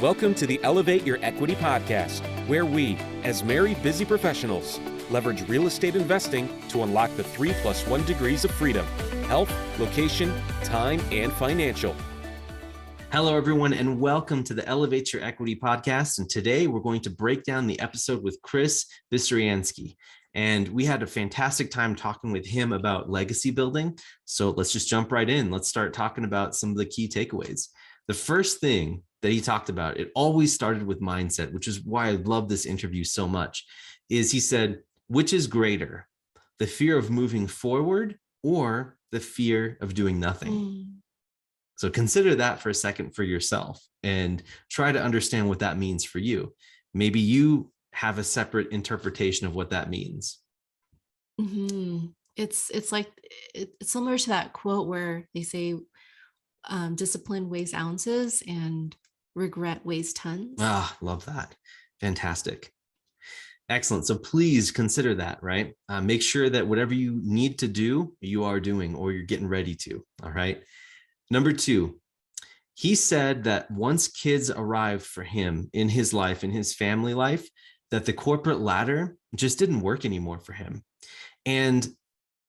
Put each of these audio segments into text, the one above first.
Welcome to the Elevate Your Equity podcast, where we, as married busy professionals, leverage real estate investing to unlock the 3+1 degrees of freedom: health, location, time, and financial. Hello, everyone, and welcome to the Elevate Your Equity podcast. And today we're going to break down the episode with Chris Bystriansky. And we had a fantastic time talking with him about legacy building. So let's just jump right in. Let's start talking about some of the key takeaways. The first thing that he talked about, it always started with mindset, which is why I love this interview so much, is he said, which is greater, the fear of moving forward or the fear of doing nothing? So consider that for a second for yourself and try to understand what that means for you. Maybe you have a separate interpretation of what that means. Mm-hmm. It's similar to that quote where they say, discipline weighs ounces and regret weighs tons. Love that. Fantastic. Excellent. So please consider that, right? Make sure that whatever you need to do, you are doing or you're getting ready to. All right. Number two, he said that once kids arrived for him in his life, in his family life, that the corporate ladder just didn't work anymore for him. And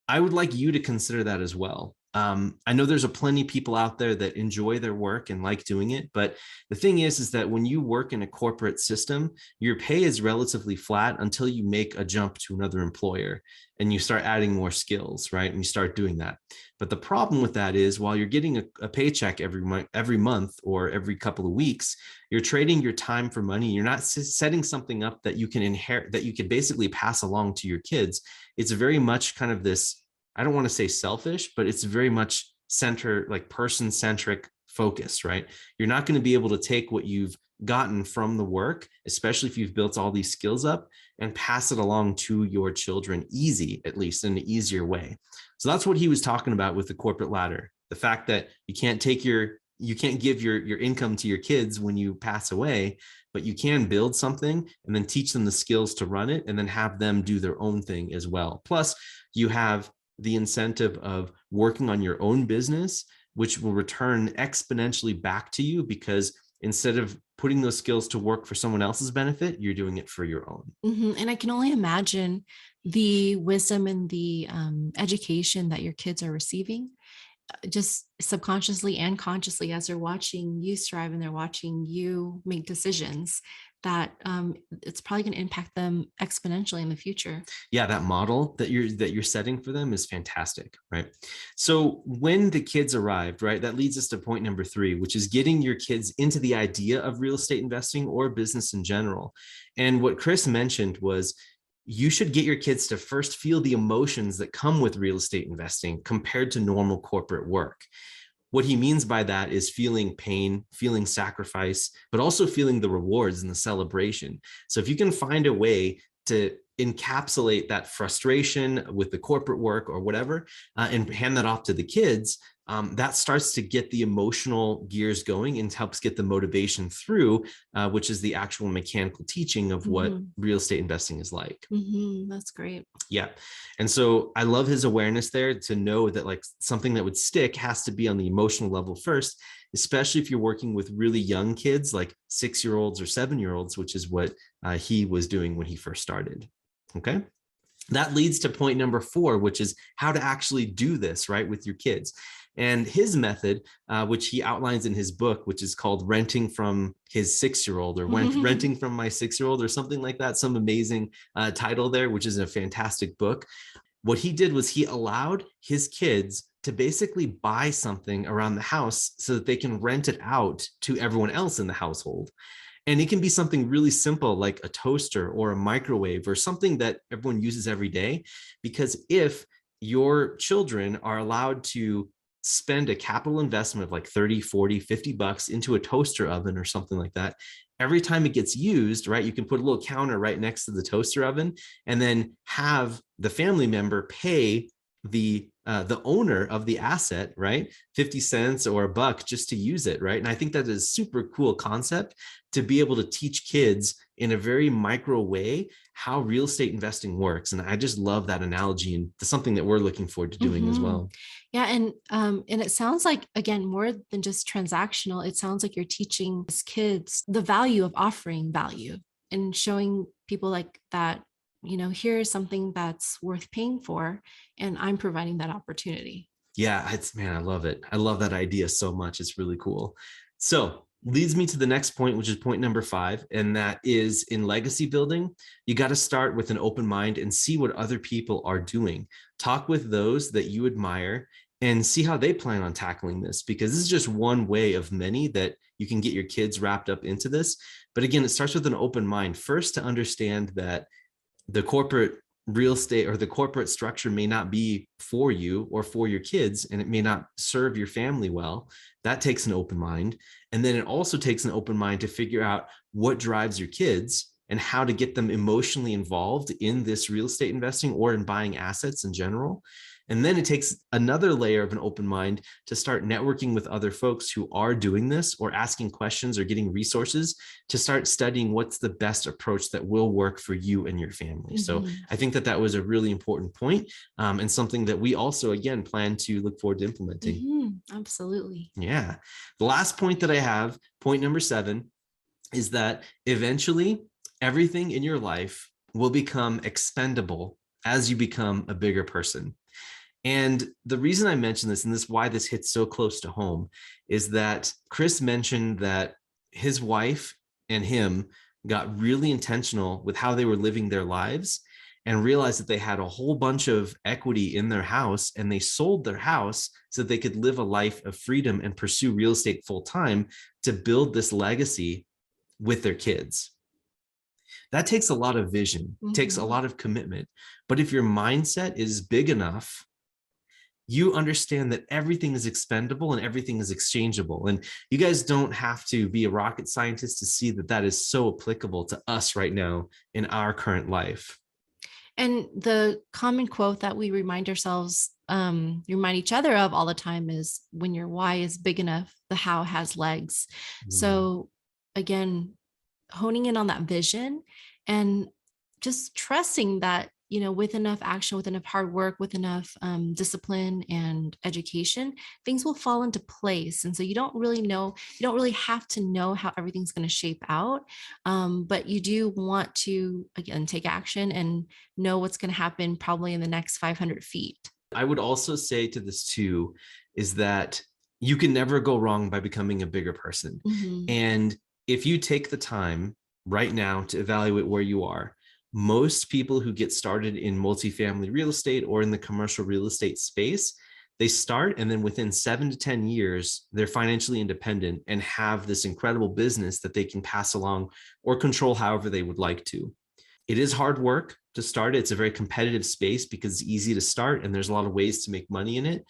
I would like you to consider that as well. I know there's plenty of people out there that enjoy their work and like doing it, but the thing is that when you work in a corporate system, your pay is relatively flat until you make a jump to another employer and you start adding more skills, right? And you start doing that. But the problem with that is while you're getting a paycheck every month or every couple of weeks, you're trading your time for money. You're not setting something up that you can inherit, that you can basically pass along to your kids. It's very much kind of this, I don't want to say selfish, but it's very much person-centric focus, right? You're not going to be able to take what you've gotten from the work, especially if you've built all these skills up, and pass it along to your children at least in an easier way. So that's what he was talking about with the corporate ladder. The fact that you can't give your income to your kids when you pass away, but you can build something and then teach them the skills to run it and then have them do their own thing as well. Plus, you have the incentive of working on your own business, which will return exponentially back to you because instead of putting those skills to work for someone else's benefit, you're doing it for your own. Mm-hmm. And I can only imagine the wisdom and the education that your kids are receiving, just subconsciously and consciously, as they're watching you strive and they're watching you make decisions, that it's probably going to impact them exponentially in the future. Yeah, that model that you're setting for them is fantastic, right? So when the kids arrived, right, that leads us to point number 3, which is getting your kids into the idea of real estate investing or business in general. And what Chris mentioned was you should get your kids to first feel the emotions that come with real estate investing compared to normal corporate work. What he means by that is feeling pain, feeling sacrifice, but also feeling the rewards and the celebration. So if you can find a way to encapsulate that frustration with the corporate work or whatever, and hand that off to the kids, that starts to get the emotional gears going and helps get the motivation through, which is the actual mechanical teaching of what real estate investing is like. That's great. Yeah. And so I love his awareness there to know that like something that would stick has to be on the emotional level first, especially if you're working with really young kids like 6-year-olds or 7-year-olds, which is what he was doing when he first started. Okay. That leads to point number 4, which is how to actually do this, right, with your kids. And his method, which he outlines in his book, which is called Renting from His 6-Year-Old or Renting from My 6-Year-Old or something like that, some amazing title there, which is a fantastic book. What he did was he allowed his kids to basically buy something around the house so that they can rent it out to everyone else in the household. And it can be something really simple like a toaster or a microwave or something that everyone uses every day. Because if your children are allowed to spend a capital investment of like 30, 40, 50 bucks into a toaster oven or something like that, every time it gets used, right, you can put a little counter right next to the toaster oven and then have the family member pay the owner of the asset, right, 50 cents or $1 just to use it, right? And I think that is a super cool concept to be able to teach kids in a very micro way how real estate investing works. And I just love that analogy, and it's something that we're looking forward to doing as well. Yeah. And it sounds like, again, more than just transactional, it sounds like you're teaching kids the value of offering value and showing people like that, here's something that's worth paying for, and I'm providing that opportunity. Yeah, man, I love it. I love that idea so much. It's really cool. So leads me to the next point, which is point number 5. And that is, in legacy building, you got to start with an open mind and see what other people are doing. Talk with those that you admire and see how they plan on tackling this, because this is just one way of many that you can get your kids wrapped up into this. But again, it starts with an open mind first, to understand that the corporate real estate or the corporate structure may not be for you or for your kids, and it may not serve your family well. That takes an open mind. And then it also takes an open mind to figure out what drives your kids and how to get them emotionally involved in this real estate investing or in buying assets in general. And then it takes another layer of an open mind to start networking with other folks who are doing this, or asking questions or getting resources to start studying what's the best approach that will work for you and your family. So I think that was a really important point, and something that we also, again, plan to look forward to implementing. Absolutely. Yeah. The last point that I have, point number 7, is that eventually everything in your life will become expendable as you become a bigger person. And the reason I mention this, and this is why this hits so close to home, is that Chris mentioned that his wife and him got really intentional with how they were living their lives, and realized that they had a whole bunch of equity in their house, and they sold their house so that they could live a life of freedom and pursue real estate full time to build this legacy with their kids. That takes a lot of vision, takes a lot of commitment. But if your mindset is big enough, you understand that everything is expendable and everything is exchangeable. And you guys don't have to be a rocket scientist to see that that is so applicable to us right now in our current life. And the common quote that we remind ourselves, remind each other of all the time is, when your why is big enough, the how has legs. So again, honing in on that vision and just trusting that, with enough action, with enough hard work, with enough discipline and education, things will fall into place. And so you don't really have to know how everything's going to shape out. But you do want to, again, take action and know what's going to happen probably in the next 500 feet. I would also say to this too, is that you can never go wrong by becoming a bigger person. And if you take the time right now to evaluate where you are, most people who get started in multifamily real estate or in the commercial real estate space, they start, and then within 7 to 10 years, they're financially independent and have this incredible business that they can pass along or control however they would like to. It is hard work to start. It's a very competitive space because it's easy to start and there's a lot of ways to make money in it.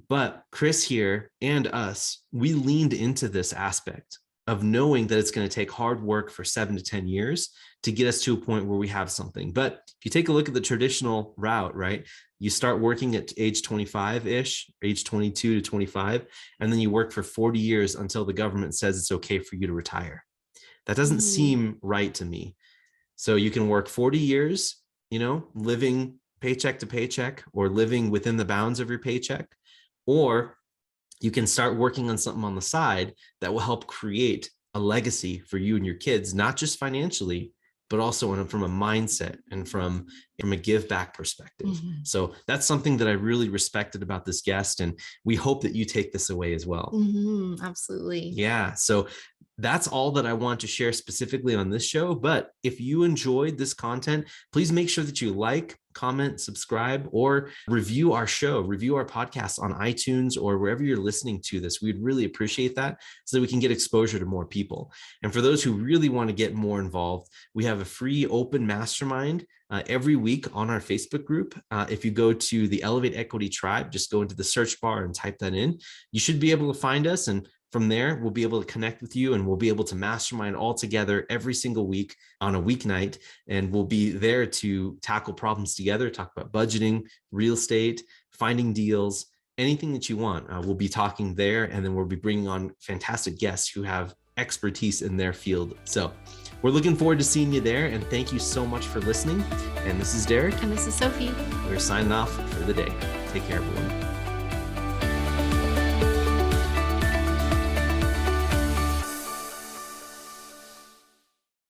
But Chris here and us, we leaned into this aspect of knowing that it's going to take hard work for 7 to 10 years to get us to a point where we have something. But if you take a look at the traditional route, right, you start working at age 25-ish, age 22 to 25, and then you work for 40 years until the government says it's okay for you to retire. That doesn't seem right to me. So you can work 40 years, living paycheck to paycheck or living within the bounds of your paycheck, or you can start working on something on the side that will help create a legacy for you and your kids, not just financially, but also from a mindset and from a give back perspective. So that's something that I really respected about this guest. And we hope that you take this away as well. Absolutely. Yeah. So that's all that I want to share specifically on this show. But if you enjoyed this content, please make sure that you like, comment, subscribe, or review our show, review our podcast on iTunes or wherever you're listening to this. We'd really appreciate that so that we can get exposure to more people. And for those who really want to get more involved, we have a free open mastermind every week on our Facebook group. If you go to the Elevate Equity Tribe, just go into the search bar and type that in. You should be able to find us, and from there, we'll be able to connect with you and we'll be able to mastermind all together every single week on a weeknight. And we'll be there to tackle problems together, talk about budgeting, real estate, finding deals, anything that you want. We'll be talking there, and then we'll be bringing on fantastic guests who have expertise in their field. So We're looking forward to seeing you there. And thank you so much for listening. And this is Derek. And this is Sophie. We're signing off for the day. Take care, everyone.